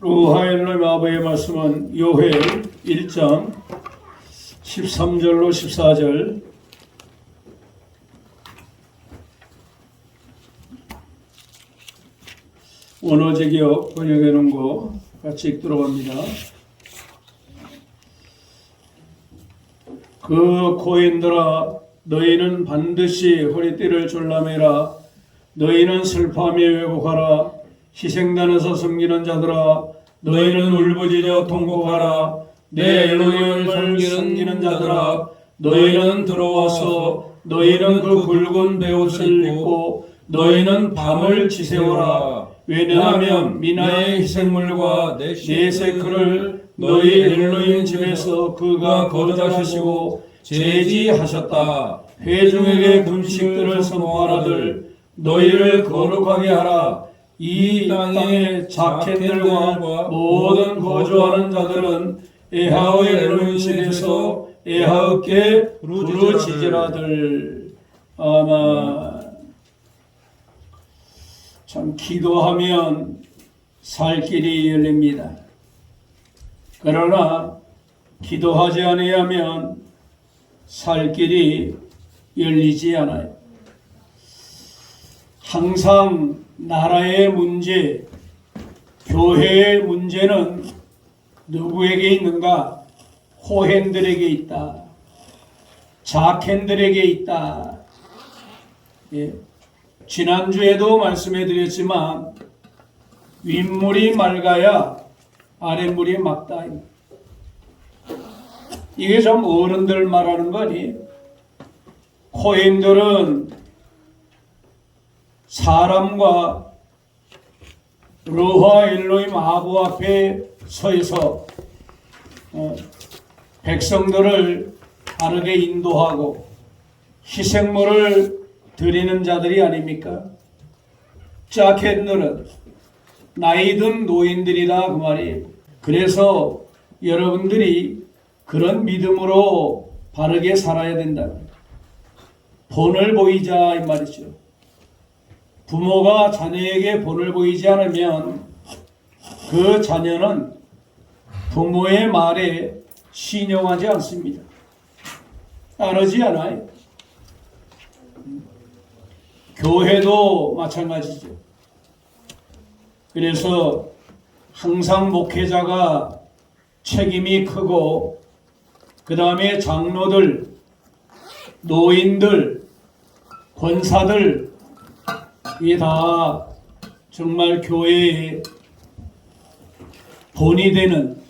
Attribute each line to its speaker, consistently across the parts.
Speaker 1: 하나님 아버지의 말씀은 요엘 1장 13절로 14절 원어제기역 번역해 놓은 거 같이 읽도록 합니다. 그 고인들아, 너희는 반드시 허리띠를 졸라매라. 너희는 슬퍼하며 왜곡하라. 희생단에서 섬기는 자들아, 너희는 울부짖어 통곡하라. 내 엘로힘을 섬기는 자들아, 너희는 들어와서 너희는 그 굵은 베옷을 입고 너희는 밤을 지새워라. 왜냐하면 미나의 희생물과 네세크를 너희 엘로힘 집에서 그가 거절하시고 제지하셨다. 회중에게 금식들을 선포하라들 너희를 거룩하게 하라. 이 땅의 자켓들과 모든 거주하는 자들은 에하의 엘로힘 집에서 에하께 부르짖으라들. 아멘. 참 기도하면 살 길이 열립니다. 그러나 기도하지 아니하면 살 길이 열리지 않아요. 항상 나라의 문제, 교회의 문제는 누구에게 있는가? 호hen들에게 있다. 자켄들에게 있다. 예. 지난주에도 말씀해 드렸지만 윗물이 맑아야 아랫물이 맑다. 이게 좀 어른들 말하는 거니? 코인들은 사람과 르하 엘로힘 아부 앞에 서서 백성들을 바르게 인도하고 희생물을 드리는 자들이 아닙니까? 자켓들은 나이든 노인들이다 그 말이에요. 그래서 여러분들이 그런 믿음으로 바르게 살아야 된다. 본을 보이자 이 말이죠. 부모가 자녀에게 본을 보이지 않으면 그 자녀는 부모의 말에 신용하지 않습니다. 따르지 않아요. 교회도 마찬가지죠. 그래서 항상 목회자가 책임이 크고 그 다음에 장로들, 노인들, 권사들 이 다 정말 교회의 본이 되는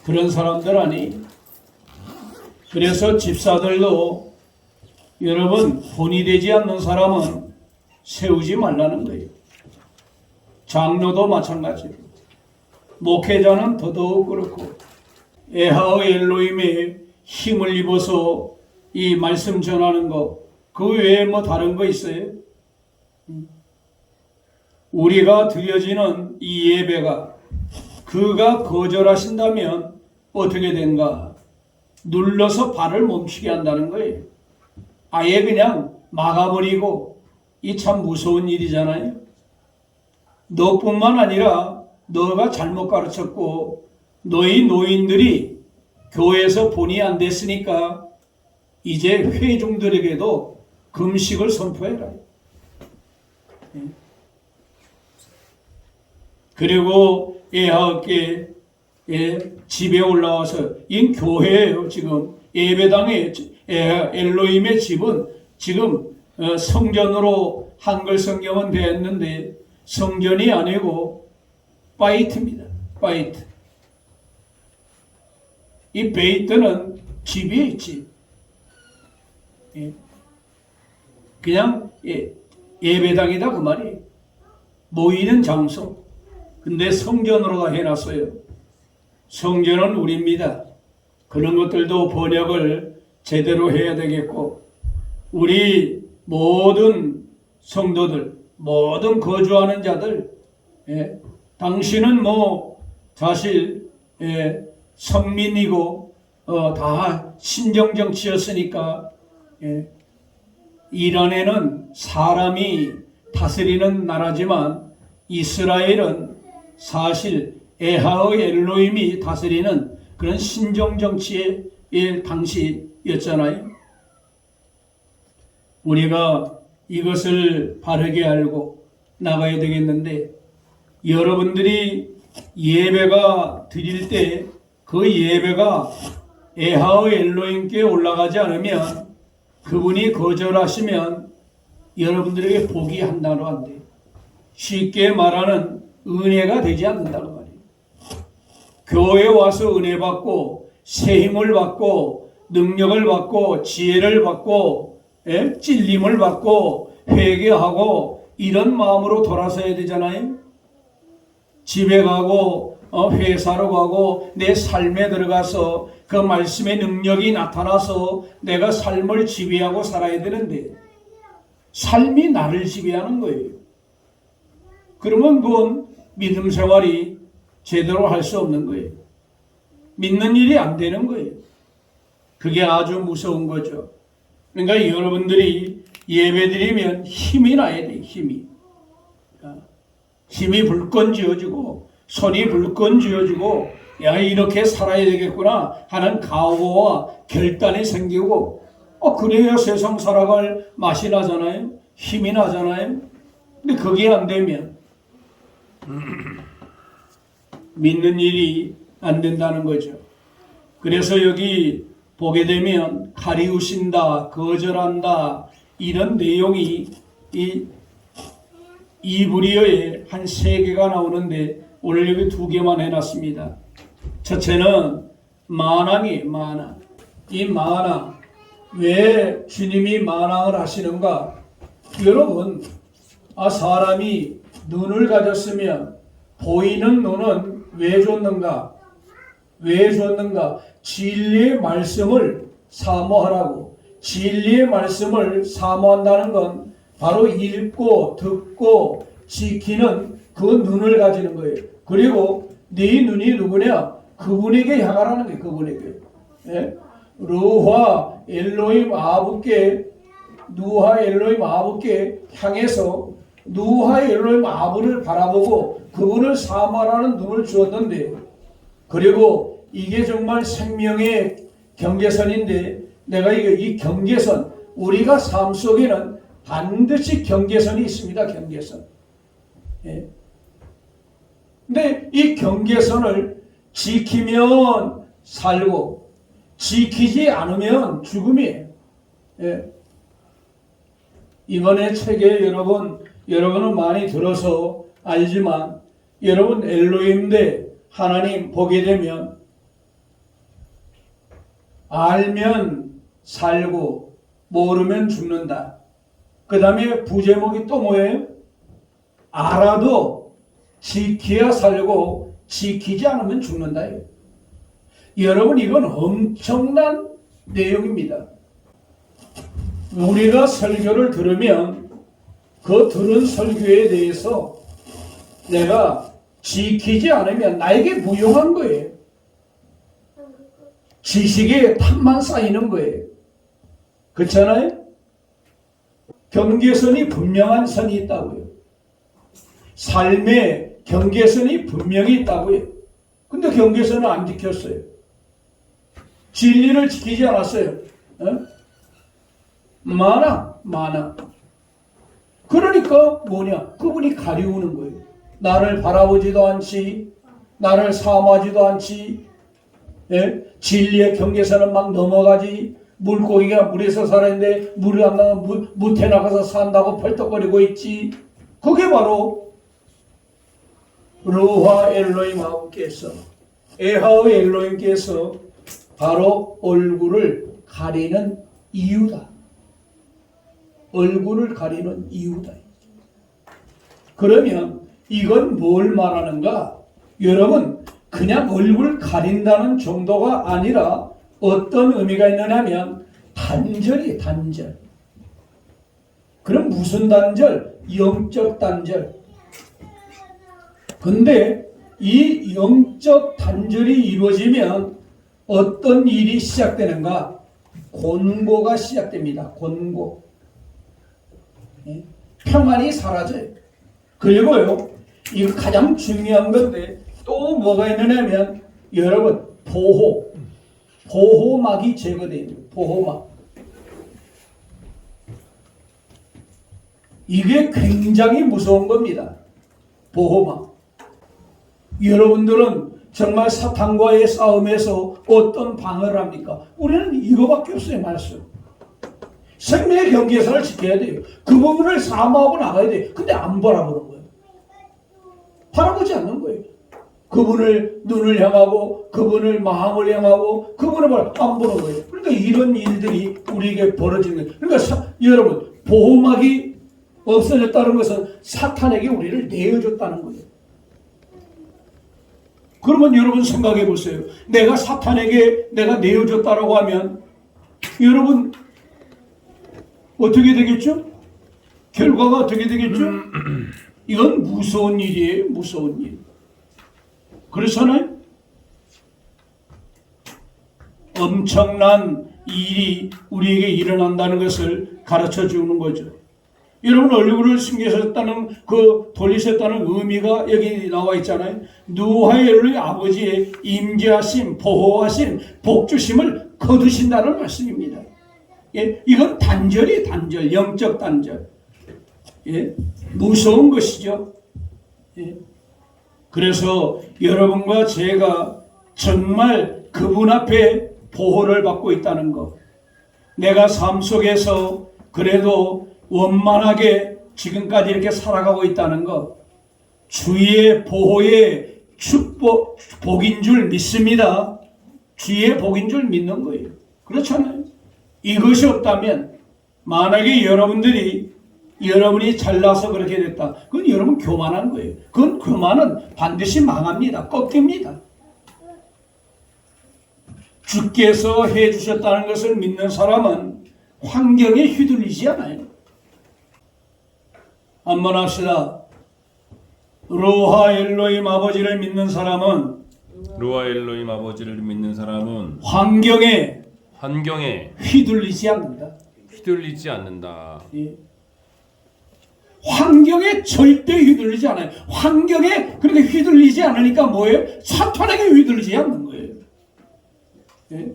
Speaker 1: 그런 사람들 아니. 그래서 집사들도 여러분 본이 되지 않는 사람은 세우지 말라는 거예요. 장로도 마찬가지로. 목회자는 더더욱 그렇고 에하의 엘로힘의 힘을 입어서 이 말씀 전하는 거, 그 외에 뭐 다른 거 있어요? 우리가 드려지는 이 예배가 그가 거절하신다면 어떻게 된가? 눌러서 발을 멈추게 한다는 거예요. 아예 그냥 막아버리고, 이 참 무서운 일이잖아요. 너뿐만 아니라 너가 잘못 가르쳤고 너희 노인들이 교회에서 본이 안 됐으니까 이제 회중들에게도 금식을 선포해라. 그리고 에하께 집에 올라와서 이 교회예요. 지금 예배당에 엘로힘의 집은 지금 성전으로 한글 성경은 되었는데 성전이 아니고 바이트입니다. 바이트. 이 베이트는 집이에요. 집. 그냥 예배당이다 그 말이에요. 모이는 장소. 근데 성전으로 다 해놨어요. 성전은 우리입니다. 그런 것들도 번역을 제대로 해야 되겠고, 우리 모든 성도들, 모든 거주하는 자들, 당신은 뭐 사실 선민이고 다 신정정치였으니까 이란에는 사람이 다스리는 나라지만 이스라엘은 사실 에하의 엘로힘이 다스리는 그런 신정정치의 당시였잖아요. 우리가 이것을 바르게 알고 나가야 되겠는데, 여러분들이 예배가 드릴 때 그 예배가 에하의 엘로힘께 올라가지 않으면, 그분이 거절하시면 여러분들에게 복이 한 단어 안 돼요. 쉽게 말하는 은혜가 되지 않는다는 말이에요. 교회에 와서 은혜 받고 새 힘을 받고 능력을 받고 지혜를 받고 찔림을 받고 회개하고 이런 마음으로 돌아서야 되잖아요. 집에 가고 회사로 가고 내 삶에 들어가서 그 말씀의 능력이 나타나서 내가 삶을 지배하고 살아야 되는데, 삶이 나를 지배하는 거예요. 그러면 그건 믿음 생활이 제대로 할 수 없는 거예요. 믿는 일이 안 되는 거예요. 그게 아주 무서운 거죠. 그러니까 여러분들이 예배드리면 힘이 나야 돼요. 힘이 불끈 쥐어지고 손이 불끈 쥐어지고, 야, 이렇게 살아야 되겠구나 하는 각오와 결단이 생기고, 그래야 세상 살아갈 맛이 나잖아요. 힘이 나잖아요. 근데 그게 안 되면 믿는 일이 안 된다는 거죠. 그래서 여기 보게 되면 가리우신다, 거절한다, 이런 내용이 이 이브리어에 한 3개가 나오는데 오늘 여기 2개만 해놨습니다. 첫째는 만왕이에요. 만왕. 이 만왕, 왜 주님이 만왕을 하시는가? 여러분, 사람이 눈을 가졌으면 보이는 눈은 왜 줬는가? 왜 줬는가? 진리의 말씀을 사모하라고. 진리의 말씀을 사모한다는 건 바로 읽고 듣고 지키는 그 눈을 가지는 거예요. 그리고 네 눈이 누구냐? 그분에게 향하라는 거예요. 그분에게. 루하 엘로힘 아브께, 누하 엘로힘 아브께 향해서 누하 엘로힘 아브를 바라보고 그분을 사모하라는 눈을 주었는데, 그리고 이게 정말 생명의 경계선인데, 내가 이 경계선, 우리가 삶 속에는 반드시 경계선이 있습니다. 경계선. 근데 이 경계선을 지키면 살고 지키지 않으면 죽음이에요. 이번에 책에 여러분은 많이 들어서 알지만, 여러분 엘로힘 대 하나님 보게 되면 알면 살고 모르면 죽는다. 그 다음에 부제목이 또 뭐예요? 알아도 지켜야 살고 지키지 않으면 죽는다. 여러분, 이건 엄청난 내용입니다. 우리가 설교를 들으면 그 들은 설교에 대해서 내가 지키지 않으면 나에게 무용한 거예요. 지식에 탑만 쌓이는 거예요. 그렇잖아요? 경계선이 분명한 선이 있다고요. 삶의 경계선이 분명히 있다고요. 근데 경계선을 안 지켰어요. 진리를 지키지 않았어요. 많아. 그러니까 뭐냐? 그분이 가리우는 거예요. 나를 바라보지도 않지, 나를 사모하지도 않지, 진리의 경계선은 막 넘어가지. 물고기가 물에서 살았는데 물이 안 나가면 무태 나가서 산다고 펄떡거리고 있지. 그게 바로 루하 엘로힘 아버께서, 에하의 엘로힘께서 바로 얼굴을 가리는 이유다. 얼굴을 가리는 이유다. 그러면 이건 뭘 말하는가? 여러분, 그냥 얼굴 가린다는 정도가 아니라 어떤 의미가 있느냐면 단절이에요. 단절. 그럼 무슨 단절? 영적 단절. 근데 이 영적 단절이 이루어지면 어떤 일이 시작되는가? 곤고가 시작됩니다. 곤고. 평안이 사라져요. 그리고요, 이거 가장 중요한 건데, 또 뭐가 있느냐면 여러분 보호막이 제거돼요. 보호막. 이게 굉장히 무서운 겁니다. 보호막. 여러분들은 정말 사탄과의 싸움에서 어떤 방어를 합니까? 우리는 이거밖에 없어요. 말씀. 생명의 경계선을 지켜야 돼요. 그 부분을 사모하고 나가야 돼요. 근데 안 바라보는 거예요. 바라보지 않는 거예요. 그분을 눈을 향하고 그분을 마음을 향하고 그분을 안 보는 거예요. 그러니까 이런 일들이 우리에게 벌어지는 거예요. 그러니까 여러분 보호막이 없어졌다는 것은 사탄에게 우리를 내어줬다는 거예요. 그러면 여러분 생각해 보세요. 내가 사탄에게 내가 내어줬다라고 하면 여러분 어떻게 되겠죠? 결과가 어떻게 되겠죠? 이건 무서운 일이에요. 무서운 일. 그렇잖아요. 엄청난 일이 우리에게 일어난다는 것을 가르쳐 주는 거죠. 여러분 얼굴을 숨기셨다는 돌리셨다는 의미가 여기 나와 있잖아요. 누하의 엘로의 아버지의 임재하심, 보호하심, 복주심을 거두신다는 말씀입니다. 예, 이건 단절이 단절, 영적 단절. 예, 무서운 것이죠. 예. 그래서 여러분과 제가 정말 그분 앞에 보호를 받고 있다는 것. 내가 삶 속에서 그래도 원만하게 지금까지 이렇게 살아가고 있다는 것. 주의 보호의 복인 줄 믿습니다. 주의 복인 줄 믿는 거예요. 그렇잖아요. 이것이 없다면 만약에 여러분이 잘나서 그렇게 됐다. 그건 여러분 교만한 거예요. 그건 교만은 반드시 망합니다. 꺾입니다. 주께서 해주셨다는 것을 믿는 사람은 환경에 휘둘리지 않아요. 한번 합시다. 로하 엘로임 아버지를 믿는 사람은 환경에 휘둘리지 않는다. 예. 환경에 절대 휘둘리지 않아요. 환경에 그렇게 휘둘리지 않으니까 뭐예요? 사탄에게 휘둘리지 않는 거예요. 예?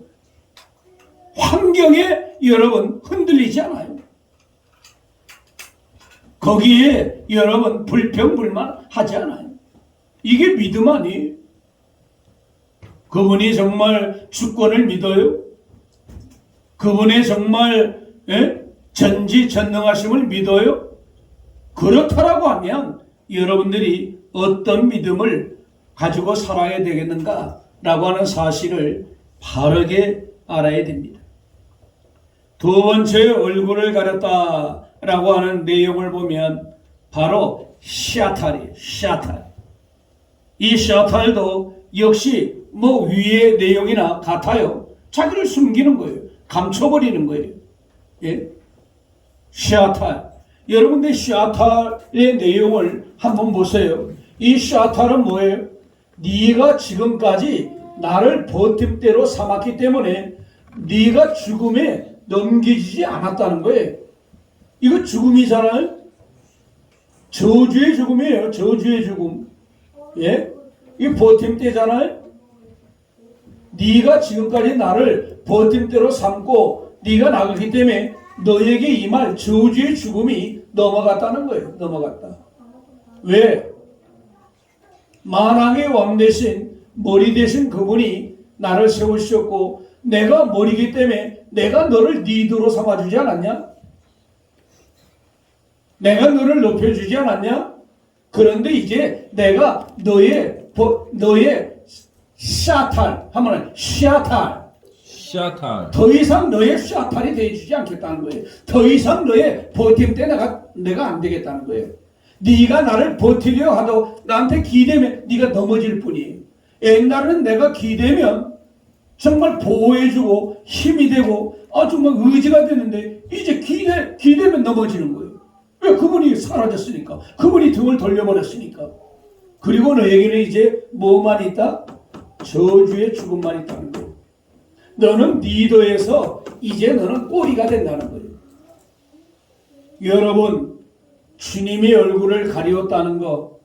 Speaker 1: 환경에 여러분 흔들리지 않아요. 거기에 여러분 불평불만 하지 않아요. 이게 믿음 아니에요. 그분이 정말 주권을 믿어요. 그분의 정말 전지전능하심을 믿어요. 그렇다라고 하면 여러분들이 어떤 믿음을 가지고 살아야 되겠는가라고 하는 사실을 바르게 알아야 됩니다. 두 번째 얼굴을 가렸다라고 하는 내용을 보면 바로 샤탈이에요. 샤탈. 이 샤탈도 역시 뭐 위의 내용이나 같아요. 자기를 숨기는 거예요. 감춰버리는 거예요. 예? 샤탈. 여러분들 샤탈의 내용을 한번 보세요. 이 샤탈은 뭐예요? 네가 지금까지 나를 버팀대로 삼았기 때문에 네가 죽음에 넘기지 않았다는 거예요. 이거 죽음이잖아요. 저주의 죽음이에요. 저주의 죽음. 예? 이 버팀대잖아요. 네가 지금까지 나를 버팀대로 삼고 네가 나가기 때문에 너에게 임할 저주의 죽음이 넘어갔다는 거예요. 넘어갔다. 왜? 만왕의 왕 대신 머리 대신 그분이 나를 세우셨고 내가 머리기 때문에 내가 너를 리더로 삼아주지 않았냐? 내가 너를 높여주지 않았냐? 그런데 이제 내가 너의 샤탈 하면 샤탈 더 이상 너의 샤탈이 되어주지 않겠다는 거예요. 더 이상 너의 버팀 때 내가 안 되겠다는 거예요. 네가 나를 버티려 하도 나한테 기대면 네가 넘어질 뿐이에요. 옛날에는 내가 기대면 정말 보호해주고 힘이 되고 정말 의지가 되는데 이제 기대면 넘어지는 거예요. 왜? 그분이 사라졌으니까. 그분이 등을 돌려버렸으니까. 그리고 너에게는 이제 뭐만 있다? 저주의 죽음만 있다는 거예요. 너는 리더에서 이제 너는 꼬리가 된다는 거예요. 여러분, 주님의 얼굴을 가리웠다는 것,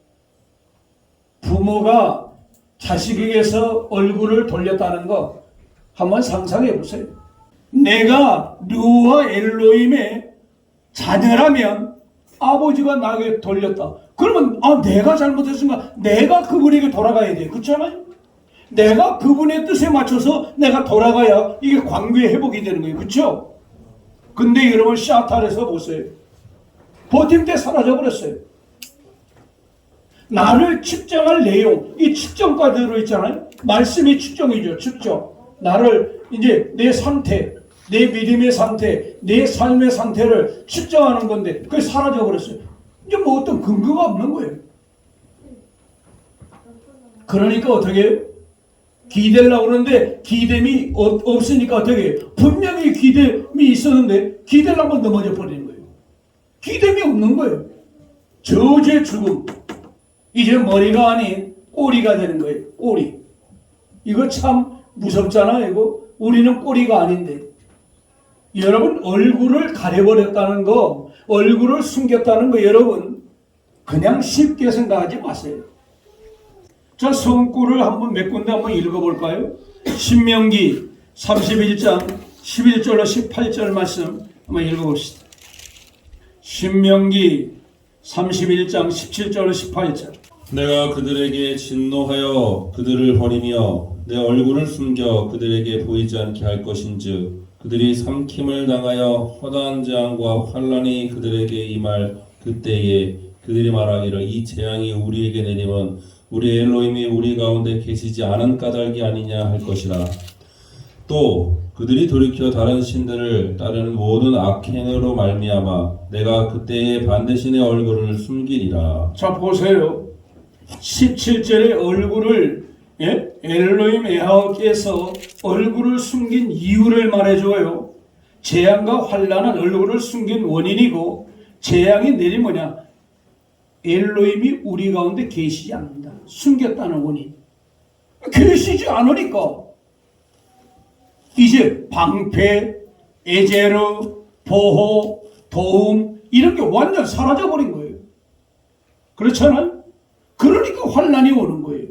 Speaker 1: 부모가 자식에게서 얼굴을 돌렸다는 거 한번 상상해 보세요. 내가 르와 엘로힘의 자녀라면 아버지가 나에게 돌렸다. 그러면 내가 잘못했으니까 내가 그분에게 돌아가야 돼. 그렇잖아요? 내가 그분의 뜻에 맞춰서 내가 돌아가야 이게 관계 회복이 되는 거예요. 그렇죠? 근데 여러분 샤탈에서 보세요. 버팀때 사라져버렸어요. 나를 측정할 내용, 이 측정과대로 있잖아요. 말씀이 측정이죠. 측정. 나를 이제 내 상태, 내 믿음의 상태, 내 삶의 상태를 측정하는 건데 그게 사라져버렸어요. 이제 뭐 어떤 근거가 없는 거예요. 그러니까 어떻게 기대려고 그러는데 기댐이 없으니까 어떻게 분명히 기댐이 있었는데 기대려면 넘어져 버리는 거예요. 기댐이 없는 거예요. 저주의 죽음. 이제 머리가 아닌 꼬리가 되는 거예요. 꼬리. 이거 참 무섭잖아요. 이거 우리는 꼬리가 아닌데. 여러분 얼굴을 가려버렸다는 거, 얼굴을 숨겼다는 거 여러분 그냥 쉽게 생각하지 마세요. 자, 성구를 한번 몇 군데 한번 읽어볼까요? 신명기 31장 11절로 18절 말씀 한번 읽어봅시다. 신명기 31장 17절로 18절.
Speaker 2: 내가 그들에게 진노하여 그들을 버리며 내 얼굴을 숨겨 그들에게 보이지 않게 할 것인즉 그들이 삼킴을 당하여 허다한 재앙과 환난이 그들에게 임할 그때에 그들이 말하기를 이 재앙이 우리에게 내리면 우리 엘로힘이 우리 가운데 계시지 않은 까닭이 아니냐 할 것이라. 또 그들이 돌이켜 다른 신들을 따르는 모든 악행으로 말미암아 내가 그때에 반드시 내 얼굴을 숨기리라.
Speaker 1: 자, 보세요. 17절에 얼굴을 엘로힘 야훼께서 얼굴을 숨긴 이유를 말해줘요. 재앙과 환난은 얼굴을 숨긴 원인이고 재앙이 내린 뭐냐? 엘로힘이 우리 가운데 계시지 않는다. 숨겼다는 원인. 계시지 않으니까 이제 방패, 에제르, 보호, 도움 이런 게 완전 사라져버린 거예요. 그렇잖아요? 그러니까 환난이 오는 거예요.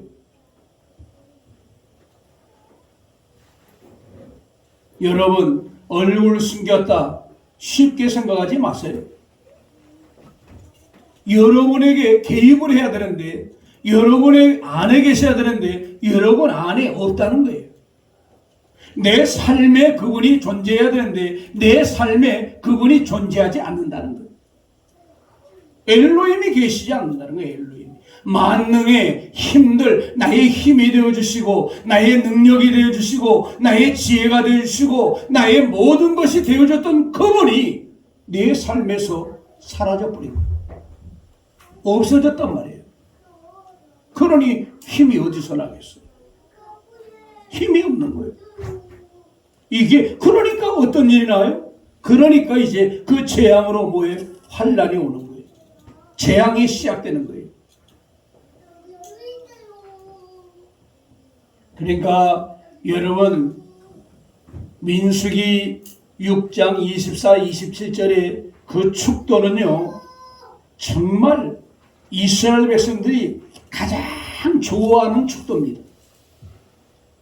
Speaker 1: 여러분 얼굴을 숨겼다 쉽게 생각하지 마세요. 여러분에게 개입을 해야 되는데 여러분의 안에 계셔야 되는데 여러분 안에 없다는 거예요. 내 삶에 그분이 존재해야 되는데 내 삶에 그분이 존재하지 않는다는 거예요. 엘로힘이 계시지 않는다는 거예요. 엘로힘. 만능의 힘들 나의 힘이 되어주시고 나의 능력이 되어주시고 나의 지혜가 되어주시고 나의 모든 것이 되어줬던 그분이 내 삶에서 사라져버린 거예요. 없어졌단 말이에요. 그러니 힘이 어디서 나겠어요? 힘이 없는 거예요. 이게 그러니까 어떤 일이 나요? 그러니까 이제 그 재앙으로 뭐예요? 환난이 오는 거예요. 재앙이 시작되는 거예요. 그러니까 여러분 민수기 6장 24, 27절의 그 축도는요 정말 이스라엘 백성들이 가장 좋아하는 축도입니다.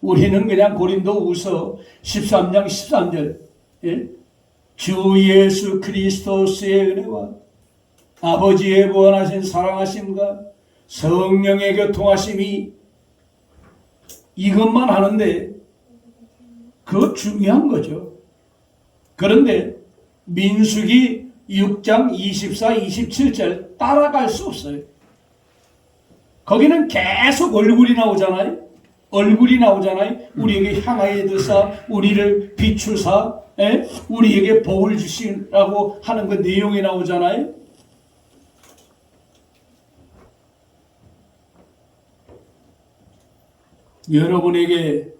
Speaker 1: 우리는 그냥 고린도후서 13장 13절 주 예수 그리스도의 은혜와 아버지의 무한하신 사랑하심과 성령의 교통하심이 이것만 하는데 그거 중요한 거죠. 그런데 민수기 6장 24, 27절 따라갈 수 없어요. 거기는 계속 얼굴이 나오잖아요. 얼굴이 나오잖아요. 우리에게 향하여 드사 우리를 비추사 우리에게 복을 주시라고 하는 그 내용이 나오잖아요. 여러분에게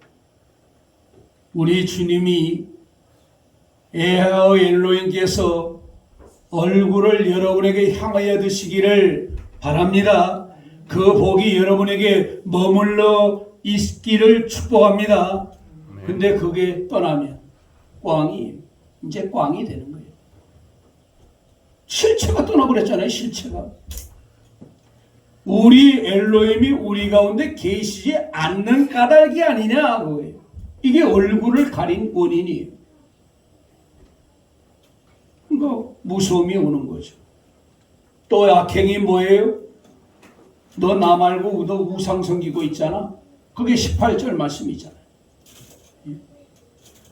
Speaker 1: 우리 주님이 에하오 엘로힘께서 얼굴을 여러분에게 향하여 드시기를 바랍니다. 그 복이 여러분에게 머물러 있기를 축복합니다. 근데 그게 떠나면 이제 꽝이 되는 거예요. 실체가 떠나버렸잖아요. 실체가. 우리 엘로힘이 우리 가운데 계시지 않는 까닭이 아니냐 그거예요. 이게 얼굴을 가린 원인이에요. 그러니까 무서움이 오는 거죠. 또 악행이 뭐예요? 너 나 말고 너 우상 섬기고 있잖아. 그게 18절 말씀이잖아요.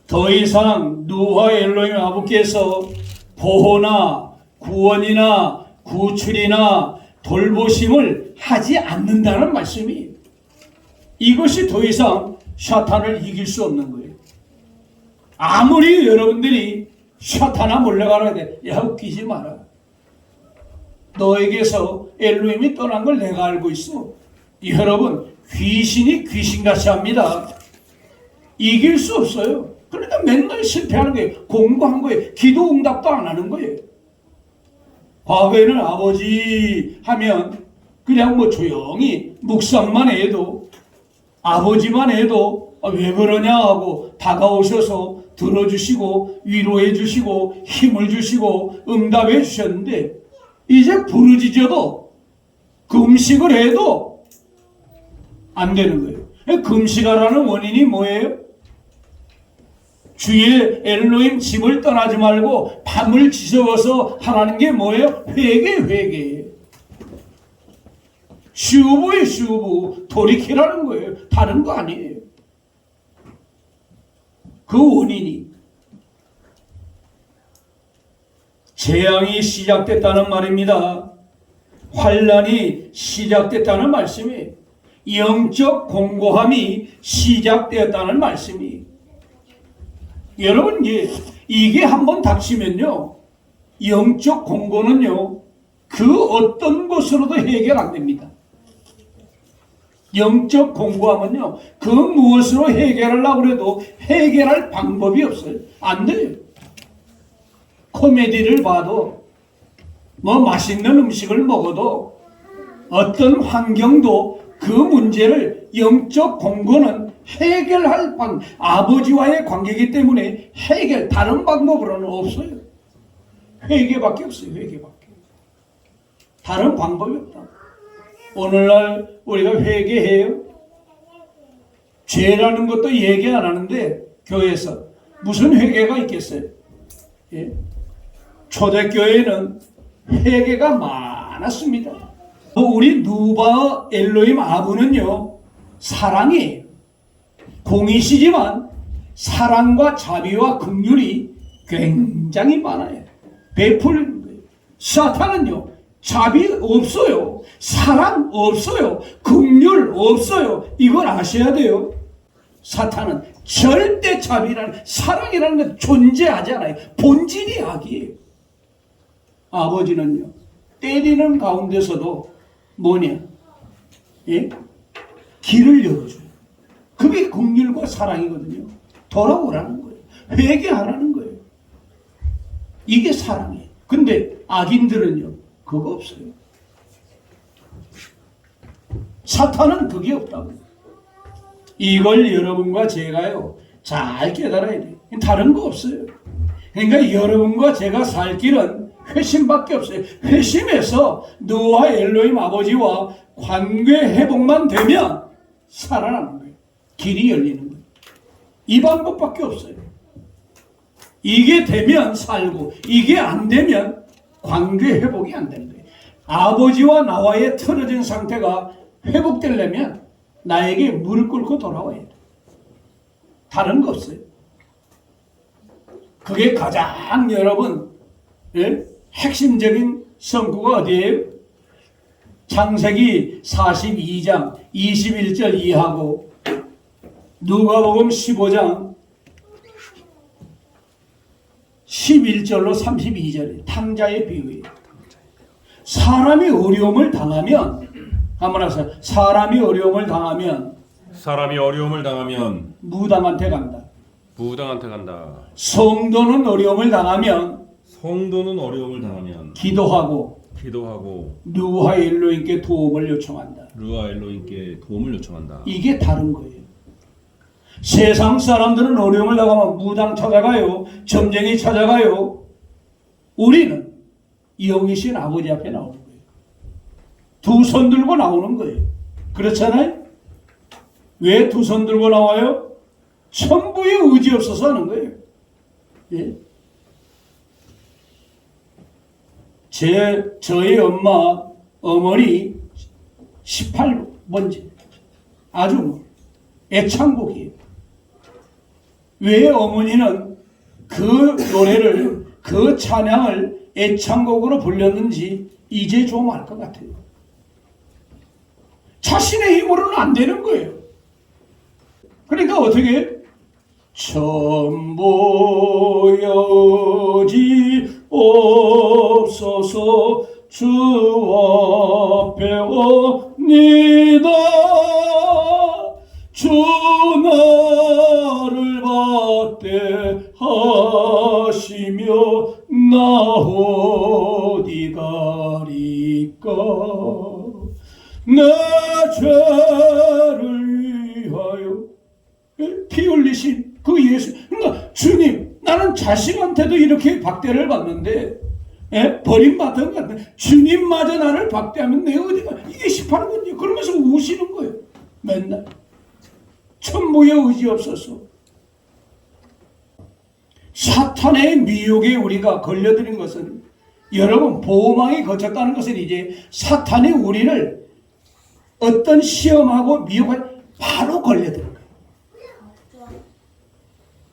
Speaker 1: 더 이상 누와 엘로힘 아버지께서 보호나 구원이나 구출이나 돌보심을 하지 않는다는 말씀이에요. 이것이 더 이상 사탄을 이길 수 없는 거예요. 아무리 여러분들이 사탄아 몰려가라 돼. 야, 웃기지 마라. 너에게서 엘로힘이 떠난 걸 내가 알고 있어. 여러분, 귀신이 귀신같이 합니다. 이길 수 없어요. 그러니까 맨날 실패하는 거예요. 공부한 거예요. 기도 응답도 안 하는 거예요. 과거에는 아버지 하면 그냥 뭐 조용히 묵상만 해도, 아버지만 해도 왜 그러냐 하고 다가오셔서 들어주시고 위로해 주시고 힘을 주시고 응답해 주셨는데, 이제 부르짖어도 금식을 해도 안 되는 거예요. 금식하라는 원인이 뭐예요? 주의 엘로힘 집을 떠나지 말고 밤을 지새워서 하라는 게 뭐예요? 회개. 슈브의 슈브, 돌이키라는 거예요. 다른 거 아니에요. 그 원인이 재앙이 시작됐다는 말입니다. 환난이 시작됐다는 말씀이에요. 영적 공고함이 시작되었다는 말씀이에요. 여러분, 이게 한번 닥치면요, 영적 공고는요, 그 어떤 것으로도 해결 안 됩니다. 영적 공고하면요, 그 무엇으로 해결하려고 해도 해결할 방법이 없어요. 안 돼요. 코미디를 봐도, 뭐 맛있는 음식을 먹어도, 어떤 환경도 그 문제를 영적 공고는 해결할 아버지와의 관계이기 때문에 다른 방법으로는 없어요. 회개밖에 없어요. 회개밖에. 다른 방법이 없다. 오늘날 우리가 회개해요. 죄라는 것도 얘기 안 하는데 교회에서 무슨 회개가 있겠어요? 예? 초대교회는 회개가 많았습니다. 우리 누바 엘로힘 아부는요, 사랑이에요. 공이시지만 사랑과 자비와 긍휼이 굉장히 많아요. 베풀는 거예요. 사탄은요, 자비 없어요. 사랑 없어요. 긍휼 없어요. 이걸 아셔야 돼요. 사탄은 절대 자비라는, 사랑이라는 건 존재하지 않아요. 본질이 악이에요. 아버지는요, 때리는 가운데서도 뭐냐? 예? 길을 열어줘요. 그게 긍휼과 사랑이거든요. 돌아오라는 거예요. 회개하라는 거예요. 이게 사랑이에요. 근데 악인들은요, 그거 없어요. 사탄은 그게 없다고. 이걸 여러분과 제가요, 잘 깨달아야 돼요. 다른 거 없어요. 그러니까 여러분과 제가 살 길은 회심밖에 없어요. 회심해서 너와 엘로힘 아버지와 관계 회복만 되면 살아나는 거예요. 길이 열리는 거예요. 이 방법밖에 없어요. 이게 되면 살고, 이게 안 되면 관계 회복이 안 되는 거예요. 아버지와 나와의 틀어진 상태가 회복되려면 나에게 무릎 꿇고 돌아와야 돼요. 다른 거 없어요. 그게 가장 여러분, 예? 핵심적인 성구가 어디예요? 창세기 42장 21절 이하고 누가복음 15장 11절로 32절이에요. 탕자의 비유예요. 사람이 어려움을 당하면, 한번 하세요. 사람이 어려움을 당하면 무당한테 간다. 성도는 어려움을 당하면 기도하고 누아 엘로힘께 도움을 요청한다. 이게 다른 거예요. 세상 사람들은 어려움을 당하면 무당 찾아가요. 점쟁이 찾아가요. 우리는 영이신 아버지 앞에 나오는 거예요. 두 손 들고 나오는 거예요. 그렇잖아요? 왜 두 손 들고 나와요? 천부의 의지 없어서 하는 거예요. 예? 저희 어머니 18번째. 아주 애창곡이에요. 왜 어머니는 그 노래를, 그 찬양을 애창곡으로 불렸는지 이제 좀 알 것 같아요. 자신의 힘으로는 안 되는 거예요. 그러니까 어떻게? 천보여지 없어서 주 앞에 옵니다. 주 나를 받대하시며 나 어디 가리까. 내 죄를 위하여 피 흘리신 그 예수. 그러니까 주님, 나는 자식한테도 이렇게 박대를 받는데, 버림받은 것 같아. 주님마저 나를 박대하면 내 어디가, 이게 18번이에요. 그러면서 우시는 거예요. 맨날. 천부의 의지 없어서. 사탄의 미혹에 우리가 걸려드는 것은, 여러분, 보호망이 거쳤다는 것은 이제 사탄이 우리를 어떤 시험하고 미혹을 바로 걸려드는 거예요.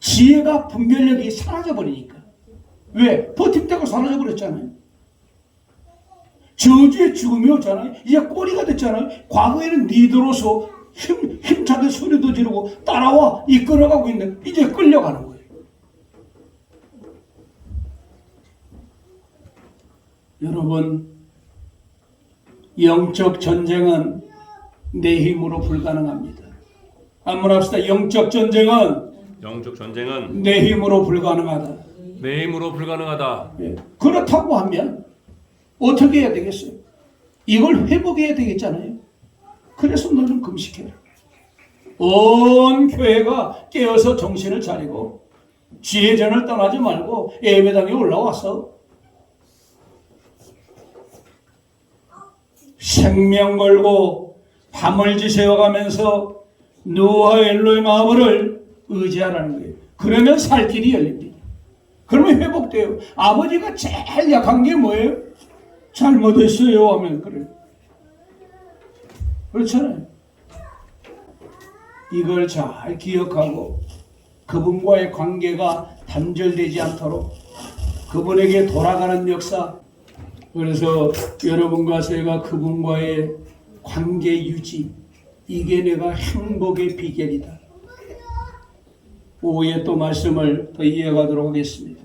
Speaker 1: 지혜가 분별력이 사라져버리니까. 왜? 버팀대가 사라져버렸잖아요. 저주의 죽음이 오잖아요. 이제 꼬리가 됐잖아요. 과거에는 니들어서 힘차게 소리도 지르고 따라와 이끌어가고 있는데 이제 끌려가는 거예요. 여러분, 영적 전쟁은 내 힘으로 불가능합니다. 한번 합시다. 영적 전쟁은 내 힘으로 불가능하다.
Speaker 3: 내 힘으로 불가능하다.
Speaker 1: 예. 그렇다고 하면 어떻게 해야 되겠어요? 이걸 회복해야 되겠잖아요. 그래서 너는 금식해라. 온 교회가 깨어서 정신을 차리고 지혜전을 떠나지 말고 예배당에 올라와서 생명 걸고 밤을 지새워가면서 노아 엘로의 마음을 의지하라는 거예요. 그러면 살 길이 열립니다. 그러면 회복돼요. 아버지가 제일 약한 게 뭐예요? 잘못했어요 하면 그래요. 그렇잖아요. 이걸 잘 기억하고 그분과의 관계가 단절되지 않도록 그분에게 돌아가는 역사. 그래서 여러분과 제가 그분과의 관계 유지, 이게 내가 행복의 비결이다. 오후에 또 말씀을 더 이어가도록 하겠습니다.